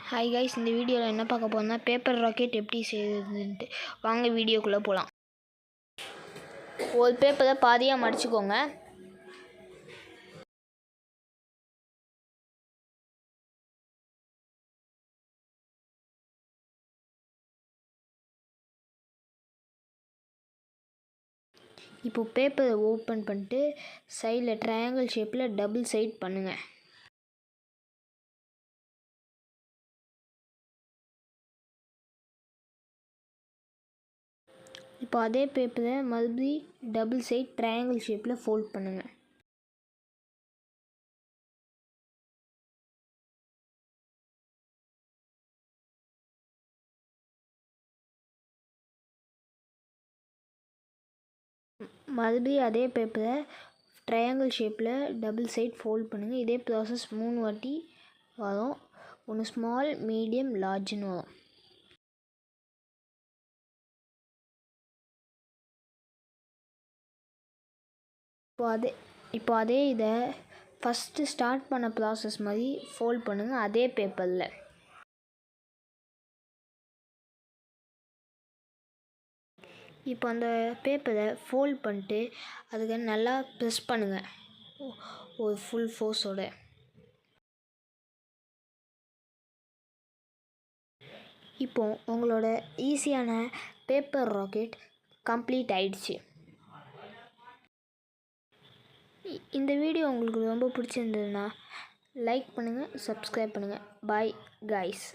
Hi guys, இந்த வீடியோவில் என்ன பார்க்க போகிறோம்னா பேப்பர் ராக்கெட் எப்படி செய்யுதுன்ட்டு. வாங்க வீடியோக்குள்ளே போகலாம். ஒரு பேப்பரை பாதியாக மடிச்சுக்கோங்க. இப்போ பேப்பரை ஓப்பன் பண்ணிட்டு சைடில் ட்ரையாங்கிள் ஷேப்பில் டபுள் சைட் பண்ணுங்கள். இப்போ அதே பேப்பரை மறுபடியும் டபுள் சைட் ட்ரையாங்கிள் ஷேப்பில் ஃபோல்ட் பண்ணுங்கள். மறுபடியும் அதே பேப்பரை ட்ரையாங்கிள் ஷேப்பில் டபுள் சைட் ஃபோல்ட் பண்ணுங்கள். இதே ப்ராசஸ் 3 வாட்டி வரும். ஒன்று ஸ்மால், மீடியம், லார்ஜ்னு வரும். இப்போ அதே இதை ஃபஸ்ட்டு ஸ்டார்ட் பண்ண ப்ராசஸ் மாதிரி ஃபோல்ட் பண்ணுங்கள் அதே பேப்பரில். இப்போ அந்த பேப்பரை ஃபோல்ட் பண்ணிட்டு அதுக்கு நல்லா ப்ரெஸ் பண்ணுங்கள் ஒரு ஃபுல் ஃபோர்ஸோட. இப்போ உங்களோட ஈஸியான பேப்பர் ராக்கெட் கம்ப்ளீட் ஆயிடுச்சு. இந்த வீடியோ உங்களுக்கு ரொம்ப பிடிச்சிருந்ததுன்னா லைக் பண்ணுங்கள், சப்ஸ்கிரைப் பண்ணுங்கள். Bye guys.